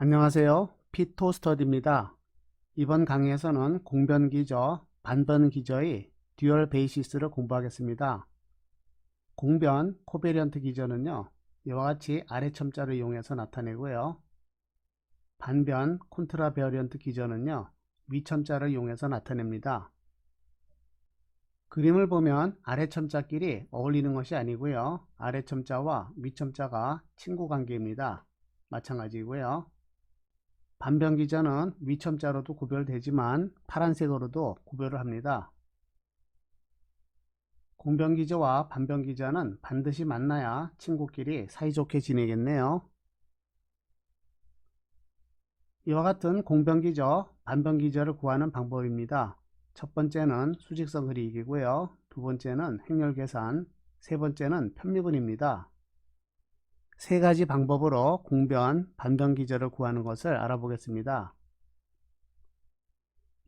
안녕하세요. 피토스터디입니다. 이번 강의에서는 공변기저, 반변기저의 듀얼 베이시스를 공부하겠습니다. 공변, 코베리언트 기저는요, 이와 같이 아래 첨자를 이용해서 나타내고요. 반변, 콘트라 베어리언트 기저는요, 위 첨자를 이용해서 나타냅니다. 그림을 보면 아래 첨자끼리 어울리는 것이 아니고요. 아래 첨자와 위 첨자가 친구 관계입니다. 마찬가지고요. 반변기저는 위첨자로도 구별되지만 파란색으로도 구별을 합니다. 공변기저와 반변기저는 반드시 만나야 친구끼리 사이좋게 지내겠네요. 이와 같은 공변기저, 반변기저를 구하는 방법입니다. 첫 번째는 수직선 그리기고요. 두 번째는 행렬 계산, 세 번째는 편미분입니다. 세 가지 방법으로 공변, 반변기저를 구하는 것을 알아보겠습니다.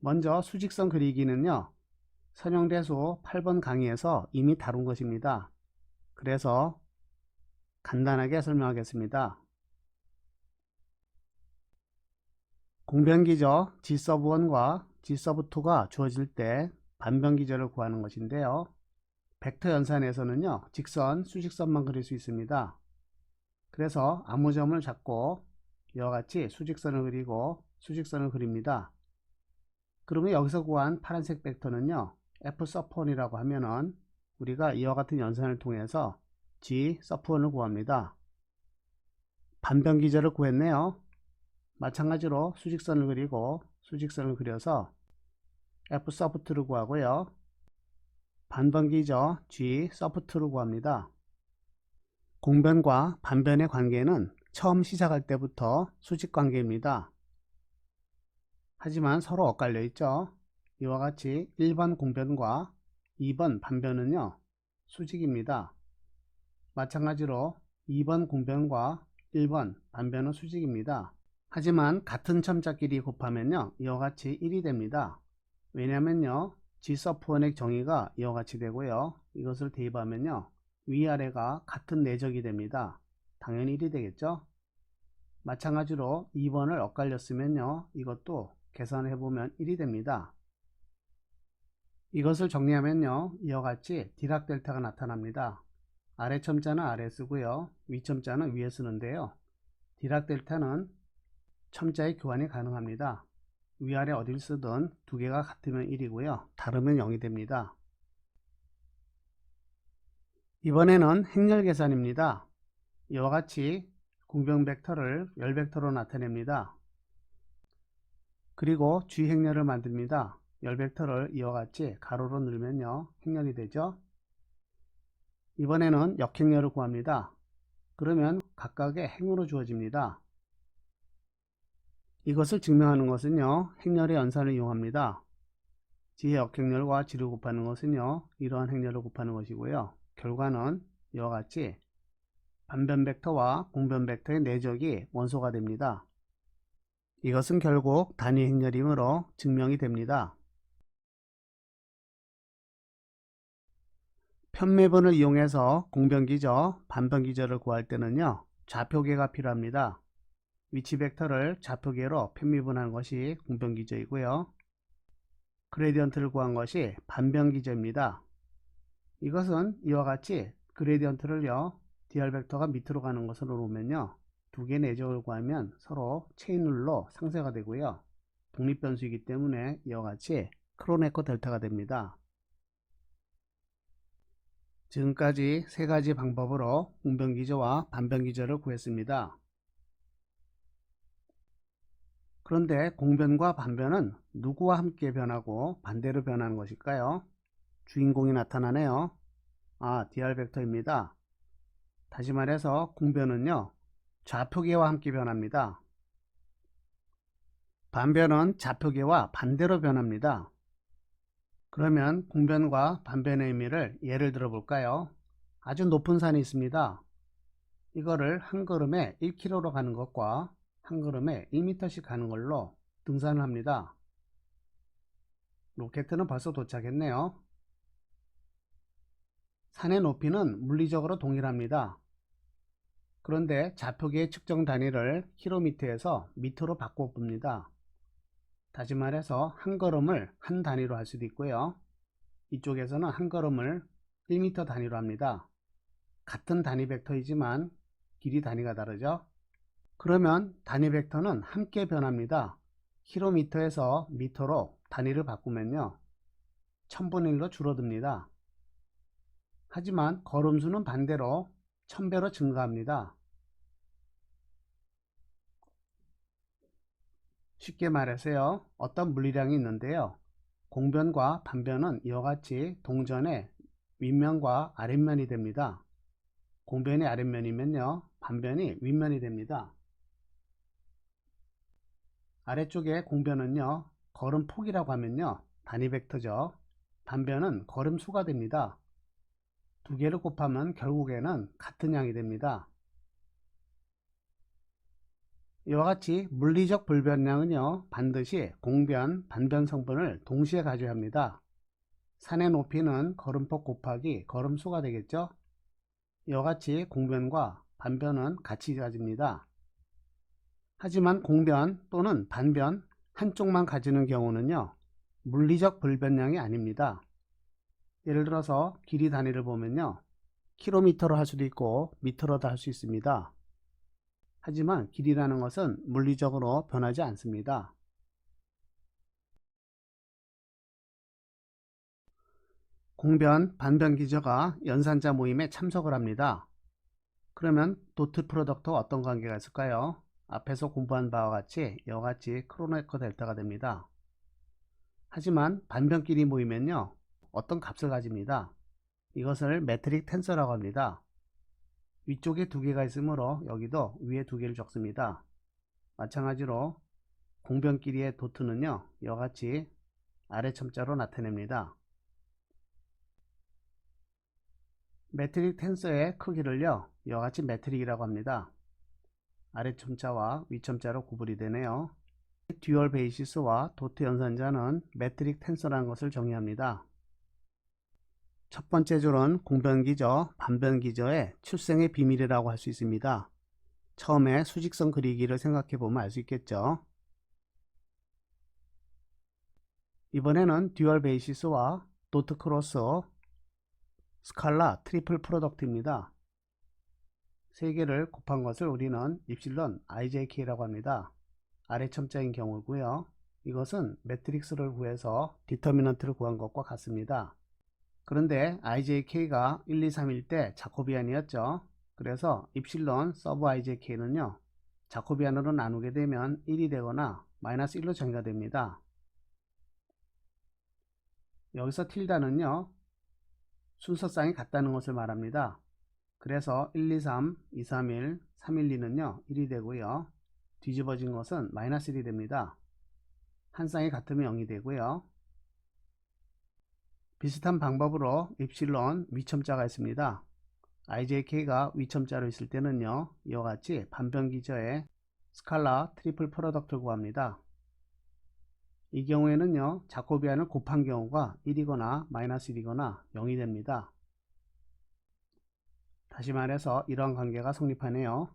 먼저 수직선 그리기는요, 선형대수 8번 강의에서 이미 다룬 것입니다. 그래서 간단하게 설명하겠습니다. 공변기저 G-1과 G-2가 주어질 때 반변기저를 구하는 것인데요. 벡터 연산에서는요, 직선, 수직선만 그릴 수 있습니다. 그래서 아무 점을 잡고 이와 같이 수직선을 그리고 수직선을 그립니다. 그러면 여기서 구한 파란색 벡터는요, F-1이라고 하면은 우리가 이와 같은 연산을 통해서 G-1을 구합니다. 반변기저를 구했네요. 마찬가지로 수직선을 그리고 수직선을 그려서 F-2를 구하고요. 반변기저 G-2를 구합니다. 공변과 반변의 관계는 처음 시작할 때부터 수직 관계입니다. 하지만 서로 엇갈려 있죠. 이와 같이 1번 공변과 2번 반변은요, 수직입니다. 마찬가지로 2번 공변과 1번 반변은 수직입니다. 하지만 같은 첨자끼리 곱하면요, 이와 같이 1이 됩니다. 왜냐면요, G-1의 정의가 이와 같이 되고요. 이것을 대입하면요, 위아래가 같은 내적이 됩니다. 당연히 1이 되겠죠. 마찬가지로 2번을 엇갈렸으면요, 이것도 계산을 해보면 1이 됩니다. 이것을 정리하면요, 이와 같이 디락 델타가 나타납니다. 아래 첨자는 아래 쓰고요, 위 첨자는 위에 쓰는데요. 디락 델타는 첨자의 교환이 가능합니다. 위아래 어딜 쓰든 두 개가 같으면 1이고요, 다르면 0이 됩니다. 이번에는 행렬 계산입니다. 이와 같이 공변 벡터를 열 벡터로 나타냅니다. 그리고 G 행렬을 만듭니다. 열 벡터를 이와 같이 가로로 넣으면요, 행렬이 되죠. 이번에는 역행렬을 구합니다. 그러면 각각의 행으로 주어집니다. 이것을 증명하는 것은요, 행렬의 연산을 이용합니다. G의 역행렬과 G를 곱하는 것은요, 이러한 행렬을 곱하는 것이고요. 결과는 이와 같이 반변 벡터와 공변 벡터의 내적이 원소가 됩니다. 이것은 결국 단위 행렬이므로 증명이 됩니다. 편매분을 이용해서 공변기저, 반변기저를 구할 때는요, 좌표계가 필요합니다. 위치 벡터를 좌표계로 편미분한 것이 공변기저이고요. 그레디언트를 구한 것이 반변기저입니다. 이것은 이와 같이 그레디언트를요, dr 벡터가 밑으로 가는 것으로 놓으면요, 두 개의 내적을 구하면 서로 체인룰로 상쇄가 되고요. 독립변수이기 때문에 이와 같이 크로네코 델타가 됩니다. 지금까지 세 가지 방법으로 공변기저와 반변기저를 구했습니다. 그런데 공변과 반변은 누구와 함께 변하고 반대로 변하는 것일까요? 주인공이 나타나네요. dr 벡터입니다. 다시 말해서 공변은요, 좌표계와 함께 변합니다. 반변은 좌표계와 반대로 변합니다. 그러면 공변과 반변의 의미를 예를 들어 볼까요? 아주 높은 산이 있습니다. 이거를 한 걸음에 1km로 가는 것과 한 걸음에 1m씩 가는 걸로 등산을 합니다. 로켓은 벌써 도착했네요. 산의 높이는 물리적으로 동일합니다. 그런데 좌표계의 측정 단위를 킬로미터에서 미터로 바꿔 봅니다. 다시 말해서 한 걸음을 한 단위로 할 수도 있고요. 이쪽에서는 한 걸음을 1m 단위로 합니다. 같은 단위 벡터이지만 길이 단위가 다르죠. 그러면 단위 벡터는 함께 변합니다. 킬로미터에서 미터로 단위를 바꾸면요 1000분의 1로 줄어듭니다. 하지만 걸음수는 반대로 1000배로 증가합니다. 쉽게 말해서요 어떤 물리량이 있는데요 공변과 반변은 이와 같이 동전의 윗면과 아랫면이 됩니다. 공변이 아랫면이면요 반변이 윗면이 됩니다. 아래쪽에 공변은요 걸음폭이라고 하면요 단위 벡터죠. 반변은 걸음수가 됩니다. 두 개를 곱하면 결국에는 같은 양이 됩니다. 이와 같이 물리적 불변량은요 반드시 공변, 반변 성분을 동시에 가져야 합니다. 산의 높이는 걸음폭 곱하기 걸음수가 되겠죠. 이와 같이 공변과 반변은 같이 가집니다. 하지만 공변 또는 반변 한쪽만 가지는 경우는요 물리적 불변량이 아닙니다. 예를 들어서 길이 단위를 보면요 킬로미터로 할 수도 있고 미터로도 할 수 있습니다. 하지만 길이라는 것은 물리적으로 변하지 않습니다. 공변, 반변 기저가 연산자 모임에 참석을 합니다. 그러면 도트 프로덕트와 어떤 관계가 있을까요? 앞에서 공부한 바와 같이 이와 같이 크로네커 델타가 됩니다. 하지만 반변끼리 모이면요 어떤 값을 가집니다. 이것을 매트릭 텐서라고 합니다. 위쪽에 두 개가 있으므로 여기도 위에 두 개를 적습니다. 마찬가지로 공변끼리의 도트는요 이와 같이 아래 첨자로 나타냅니다. 매트릭 텐서의 크기를요 이와 같이 매트릭이라고 합니다. 아래 첨자와 위 첨자로 구분이 되네요. 듀얼 베이시스와 도트 연산자는 매트릭 텐서라는 것을 정의합니다. 첫 번째 줄은 공변기저, 반변기저의 출생의 비밀이라고 할 수 있습니다. 처음에 수직선 그리기를 생각해 보면 알 수 있겠죠. 이번에는 듀얼 베이시스와 도트 크로스, 스칼라 트리플 프로덕트입니다. 세 개를 곱한 것을 우리는 입실론 IJK라고 합니다. 아래 첨자인 경우고요. 이것은 매트릭스를 구해서 디터미넌트를 구한 것과 같습니다. 그런데 IJK가 1, 2, 3일 때 자코비안이었죠. 그래서 입실론 서브 IJK는요. 자코비안으로 나누게 되면 1이 되거나 마이너스 1로 정의가 됩니다. 여기서 틸다는요. 순서쌍이 같다는 것을 말합니다. 그래서 1, 2, 3, 2, 3, 1, 3, 1, 2는요. 1이 되고요. 뒤집어진 것은 마이너스 1이 됩니다. 한 쌍이 같으면 0이 되고요. 비슷한 방법으로 입실론 위첨자가 있습니다. IJK가 위첨자로 있을 때는요 이와 같이 반변기저의 스칼라 트리플 프로덕트를 구합니다. 이 경우에는요 자코비안을 곱한 경우가 1이거나 마이너스 1이거나 0이 됩니다. 다시 말해서 이러한 관계가 성립하네요.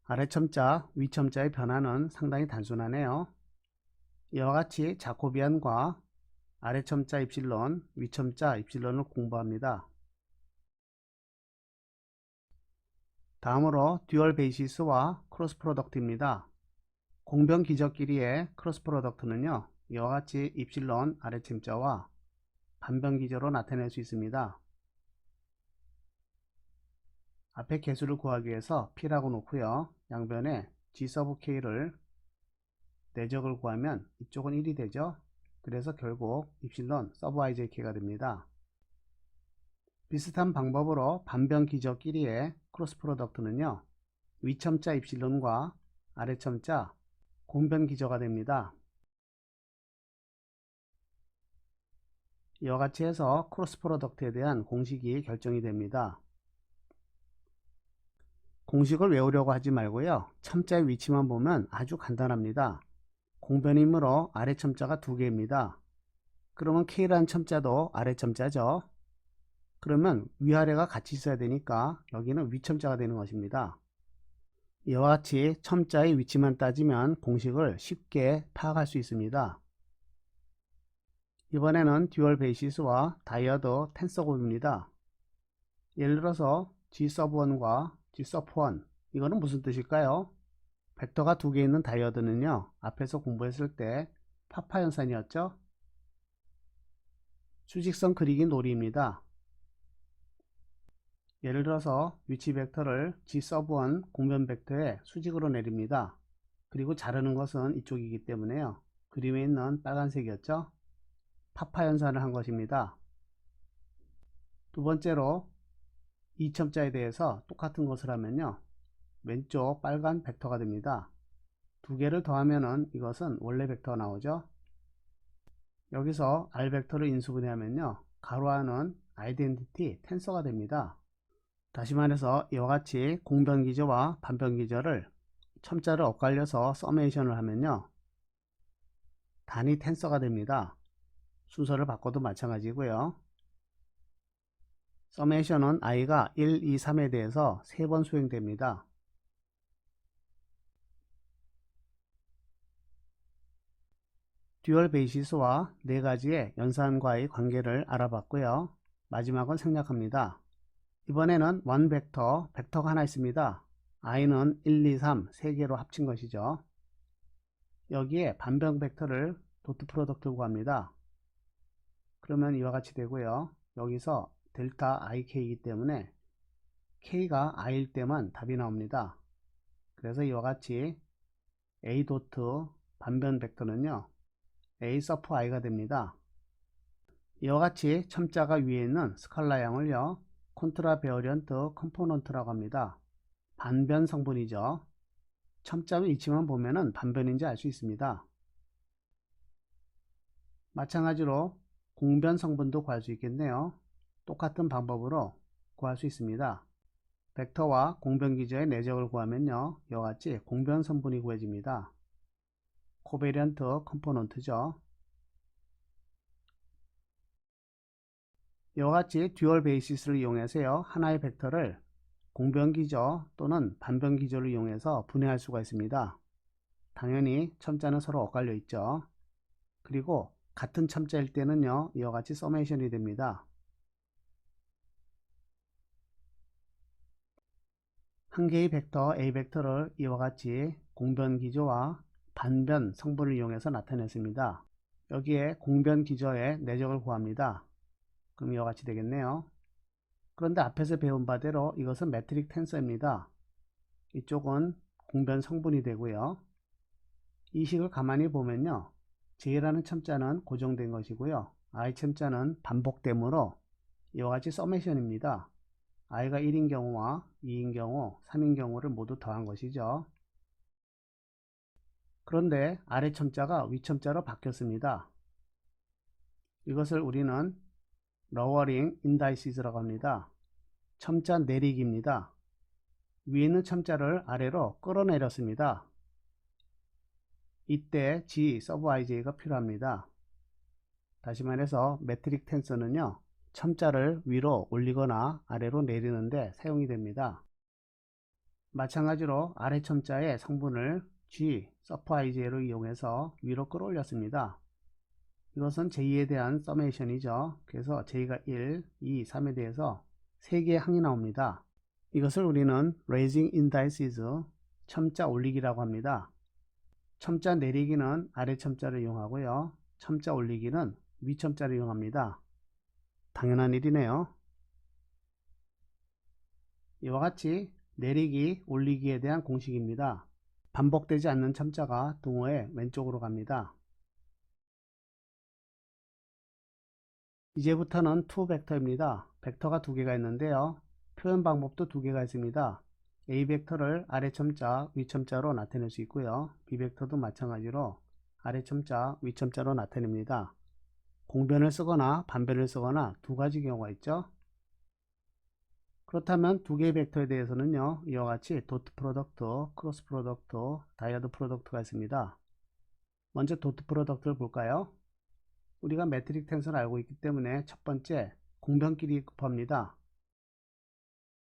아래 첨자, 위 첨자의 변화는 상당히 단순하네요. 이와 같이 자코비안과 아래 첨자 입실론, 위 첨자 입실론을 공부합니다. 다음으로 듀얼 베이시스와 크로스 프로덕트입니다. 공변 기저끼리의 크로스 프로덕트는요 이와 같이 입실론 아래 첨자와 반변 기저로 나타낼 수 있습니다. 앞에 개수를 구하기 위해서 P라고 놓고요 양변에 G 서브 K를 내적을 구하면 이쪽은 1이 되죠. 그래서 결국 입실론 서브 IJK가 됩니다. 비슷한 방법으로 반변 기저끼리의 크로스 프로덕트는요 위첨자 입실론과 아래 첨자 공변 기저가 됩니다. 이와 같이 해서 크로스 프로덕트에 대한 공식이 결정이 됩니다. 공식을 외우려고 하지 말고요 첨자의 위치만 보면 아주 간단합니다. 공변이므로 아래 첨자가 두 개입니다. 그러면 K라는 첨자도 아래 첨자죠. 그러면 위아래가 같이 있어야 되니까 여기는 위첨자가 되는 것입니다. 이와 같이 첨자의 위치만 따지면 공식을 쉽게 파악할 수 있습니다. 이번에는 듀얼 베이시스와 다이어드 텐서곱입니다. 예를 들어서 G-1과 G-1 이거는 무슨 뜻일까요? 벡터가 두 개 있는 다이어드는요, 앞에서 공부했을 때 파파 연산이었죠? 수직선 그리기 놀이입니다. 예를 들어서 위치 벡터를 G-1 공변 벡터에 수직으로 내립니다. 그리고 자르는 것은 이쪽이기 때문에요. 그림에 있는 빨간색이었죠? 파파 연산을 한 것입니다. 두 번째로 이첨자에 대해서 똑같은 것을 하면요, 왼쪽 빨간 벡터가 됩니다. 두 개를 더하면은 이것은 원래 벡터가 나오죠. 여기서 R 벡터를 인수분해하면요, 가로 안은 아이덴티티 텐서가 됩니다. 다시 말해서 이와 같이 공변기저와 반변기저를 첨자를 엇갈려서 서메이션을 하면요, 단위 텐서가 됩니다. 순서를 바꿔도 마찬가지고요. 서메이션은 i가 1, 2, 3에 대해서 3번 수행됩니다. 듀얼 베이시스와 4가지의 연산과의 관계를 알아봤고요. 마지막은 생략합니다. 이번에는 원 벡터, 벡터가 하나 있습니다. i는 1, 2, 3, 3개로 합친 것이죠. 여기에 반변 벡터를 도트 프로덕트 구합니다. 그러면 이와 같이 되고요. 여기서 델타 ik이기 때문에 k가 i일 때만 답이 나옵니다. 그래서 이와 같이 a 도트 반변 벡터는요, a 서프 i가 됩니다. 이와 같이 첨자가 위에 있는 스칼라양을요, 콘트라 베어리언트 컴포넌트라고 합니다. 반변 성분이죠. 첨자 위치만 보면은 반변인지 알 수 있습니다. 마찬가지로 공변 성분도 구할 수 있겠네요. 똑같은 방법으로 구할 수 있습니다. 벡터와 공변 기저의 내적을 구하면요, 이와 같이 공변 성분이 구해집니다. 코베리언트 컴포넌트죠. 이와 같이 듀얼 베이시스를 이용해서요, 하나의 벡터를 공변 기저 또는 반변 기저를 이용해서 분해할 수가 있습니다. 당연히 첨자는 서로 엇갈려 있죠. 그리고 같은 첨자일 때는요, 이와 같이 서메이션이 됩니다. 한 개의 벡터 A 벡터를 이와 같이 공변 기저와 반변 성분을 이용해서 나타냈습니다. 여기에 공변 기저의 내적을 구합니다. 그럼 이와 같이 되겠네요. 그런데 앞에서 배운 바대로 이것은 매트릭 텐서입니다. 이쪽은 공변 성분이 되고요. 이 식을 가만히 보면요, J라는 첨자는 고정된 것이고요, I 첨자는 반복되므로 이와 같이 서메이션입니다. i가 1인 경우와 2인 경우, 3인 경우를 모두 더한 것이죠. 그런데 아래 첨자가 위 첨자로 바뀌었습니다. 이것을 우리는 lowering indices라고 합니다. 첨자 내리기입니다. 위에 있는 첨자를 아래로 끌어내렸습니다. 이때 G 서브 ij가 필요합니다. 다시 말해서 매트릭 텐서는요, 첨자를 위로 올리거나 아래로 내리는데 사용이 됩니다. 마찬가지로 아래 첨자의 성분을 G 서브 ij로 이용해서 위로 끌어올렸습니다. 이것은 J에 대한 서메이션이죠. 그래서 J가 1, 2, 3에 대해서 3개의 항이 나옵니다. 이것을 우리는 raising indices, 첨자 올리기라고 합니다. 첨자 내리기는 아래 첨자를 이용하고요, 첨자 올리기는 위 첨자를 이용합니다. 당연한 일이네요. 이와 같이 내리기, 올리기에 대한 공식입니다. 반복되지 않는 첨자가 동호의 왼쪽으로 갑니다. 이제부터는 투 벡터입니다. 벡터가 두 개가 있는데요, 표현 방법도 두 개가 있습니다. A 벡터를 아래 첨자, 위 첨자로 나타낼 수 있고요, B 벡터도 마찬가지로 아래 첨자, 위 첨자로 나타냅니다. 공변을 쓰거나 반변을 쓰거나 두 가지 경우가 있죠. 그렇다면 두 개의 벡터에 대해서는요, 이와 같이 도트 프로덕트, 크로스 프로덕트, 다이어드 프로덕트가 있습니다. 먼저 도트 프로덕트를 볼까요? 우리가 매트릭 텐서를 알고 있기 때문에 첫 번째 공변끼리 곱합니다.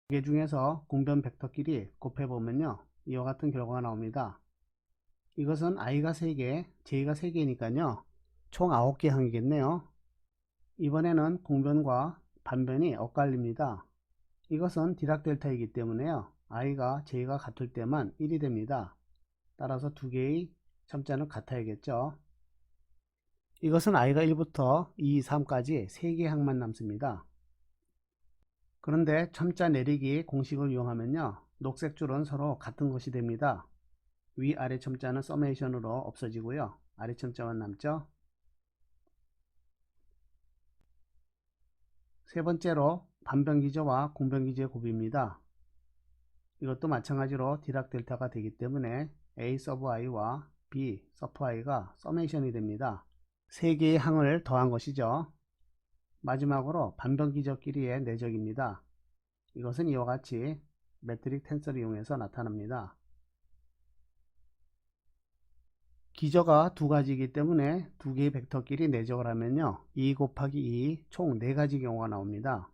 두 개 중에서 공변 벡터끼리 곱해보면요, 이와 같은 결과가 나옵니다. 이것은 i가 3개, j가 3개니까요 총 9개 항이겠네요. 이번에는 공변과 반변이 엇갈립니다. 이것은 디락 델타이기 때문에요, i가 j가 같을 때만 1이 됩니다. 따라서 두 개의 첨자는 같아야겠죠. 이것은 i가 1부터 2, 3까지 3개의 항만 남습니다. 그런데 첨자 내리기 공식을 이용하면요, 녹색 줄은 서로 같은 것이 됩니다. 위아래 첨자는 서메이션으로 없어지고요, 아래 첨자만 남죠. 세 번째로 반변기저와 공변기저의 곱입니다. 이것도 마찬가지로 디락 델타가 되기 때문에 A 서브 i와 B 서브 i가 서메이션이 됩니다. 3개의 항을 더한 것이죠. 마지막으로 반변기저끼리의 내적입니다. 이것은 이와 같이 매트릭 텐서를 이용해서 나타납니다. 기저가 두 가지이기 때문에 두 개의 벡터끼리 내적을 하면요, 2 곱하기 2 총 4가지 경우가 나옵니다.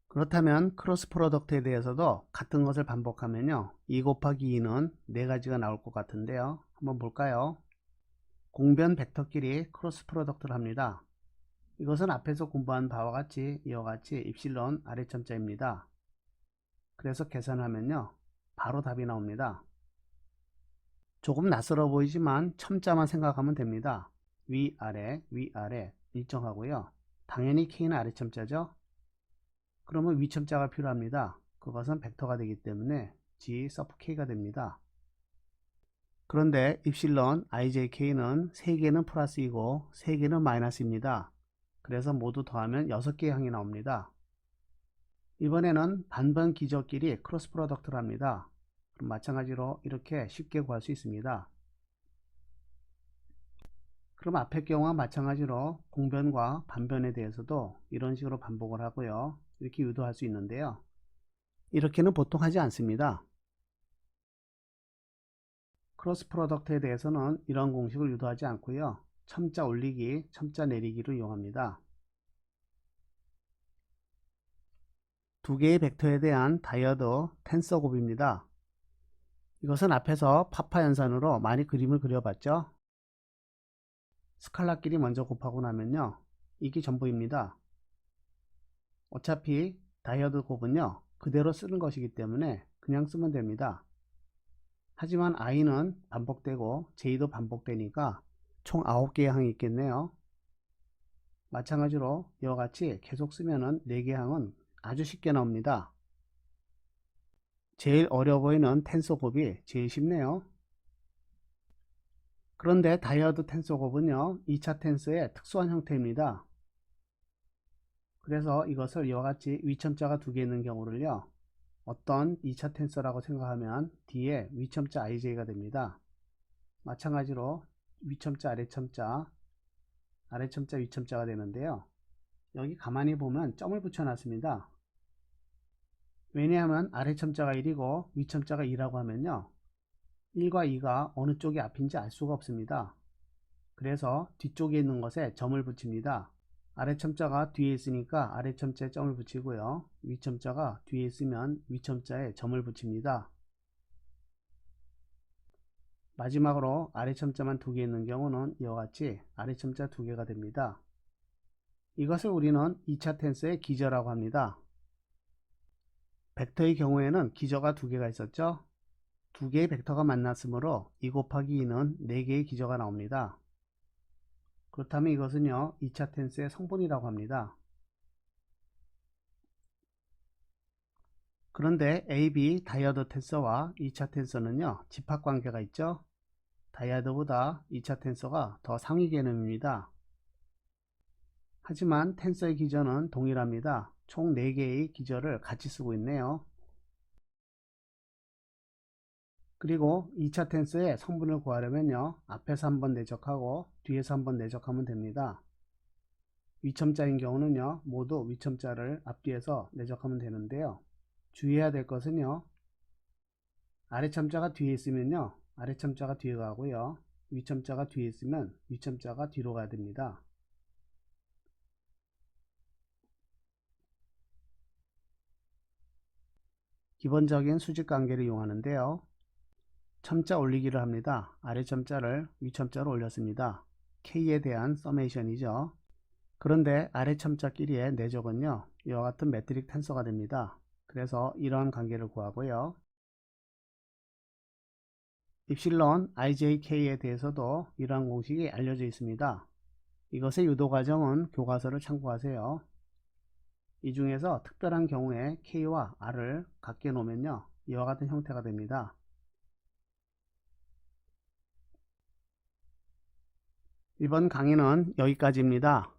그렇다면 크로스 프로덕트에 대해서도 같은 것을 반복하면요, 2 곱하기 2는 4가지가 나올 것 같은데요. 한번 볼까요? 공변 벡터끼리 크로스 프로덕트를 합니다. 이것은 앞에서 공부한 바와 같이 이와 같이 입실론 아래 첨자입니다. 그래서 계산하면요, 바로 답이 나옵니다. 조금 낯설어 보이지만 첨자만 생각하면 됩니다. 위아래 위아래 일정하고요, 당연히 k는 아래 첨자죠. 그러면 위 첨자가 필요합니다. 그것은 벡터가 되기 때문에 g 서브 k가 됩니다. 그런데 입실론 ijk는 3개는 플러스이고 3개는 마이너스입니다. 그래서 모두 더하면 6개의 항이 나옵니다. 이번에는 반변 기저끼리 크로스 프로덕트를 합니다. 그럼 마찬가지로 이렇게 쉽게 구할 수 있습니다. 그럼 앞의 경우와 마찬가지로 공변과 반변에 대해서도 이런 식으로 반복을 하고요, 이렇게 유도할 수 있는데요, 이렇게는 보통 하지 않습니다. 크로스 프로덕트에 대해서는 이런 공식을 유도하지 않고요, 첨자 올리기, 첨자 내리기를 이용합니다. 두 개의 벡터에 대한 다이어드 텐서 곱입니다. 이것은 앞에서 파파 연산으로 많이 그림을 그려봤죠. 스칼라끼리 먼저 곱하고 나면요, 이게 전부입니다. 어차피 다이어드 곱은요, 그대로 쓰는 것이기 때문에 그냥 쓰면 됩니다. 하지만 i는 반복되고 j도 반복되니까 총 9개의 항이 있겠네요. 마찬가지로 이와 같이 계속 쓰면은 4개의 항은 아주 쉽게 나옵니다. 제일 어려 보이는 텐서 곱이 제일 쉽네요. 그런데 다이어드 텐서 곱은요, 2차 텐서의 특수한 형태입니다. 그래서 이것을 이와 같이 위첨자가 2개 있는 경우를요, 어떤 2차 텐서라고 생각하면 뒤에 위첨자 ij가 됩니다. 마찬가지로 위첨자 아래첨자 아래첨자 위첨자가 되는데요, 여기 가만히 보면 점을 붙여 놨습니다. 왜냐하면 아래첨자가 1이고 위첨자가 2라고 하면요, 1과 2가 어느 쪽이 앞인지 알 수가 없습니다. 그래서 뒤쪽에 있는 것에 점을 붙입니다. 아래첨자가 뒤에 있으니까 아래첨자에 점을 붙이고요, 위첨자가 뒤에 있으면 위첨자에 점을 붙입니다. 마지막으로 아래첨자만 2개 있는 경우는 이와 같이 아래첨자 2개가 됩니다. 이것을 우리는 2차 텐서의 기저라고 합니다. 벡터의 경우에는 기저가 2개가 있었죠. 2개의 벡터가 만났으므로 2 곱하기 2는 4개의 기저가 나옵니다. 그렇다면 이것은요, 2차 텐스의 성분이라고 합니다. 그런데 AB 다이어드 텐서와 2차 텐서는요, 집합관계가 있죠. 다이어드보다 2차 텐서가 더 상위 개념입니다. 하지만 텐서의 기저는 동일합니다. 총 4개의 기저를 같이 쓰고 있네요. 그리고 2차 텐서의 성분을 구하려면요, 앞에서 한번 내적하고 뒤에서 한번 내적하면 됩니다. 위첨자인 경우는요, 모두 위첨자를 앞뒤에서 내적하면 되는데요, 주의해야 될 것은요, 아래첨자가 뒤에 있으면요, 아래첨자가 뒤에 가고요, 위첨자가 뒤에 있으면 위첨자가 뒤로 가야 됩니다. 기본적인 수직 관계를 이용하는데요. 첨자 올리기를 합니다. 아래 첨자를 위 첨자로 올렸습니다. K에 대한 서메이션이죠. 그런데 아래 첨자끼리의 내적은요, 이와 같은 매트릭 텐서가 됩니다. 그래서 이러한 관계를 구하고요. 입실론 ijk에 대해서도 이러한 공식이 알려져 있습니다. 이것의 유도 과정은 교과서를 참고하세요. 이 중에서 특별한 경우에 k와 r을 같게 놓으면요, 이와 같은 형태가 됩니다. 이번 강의는 여기까지입니다.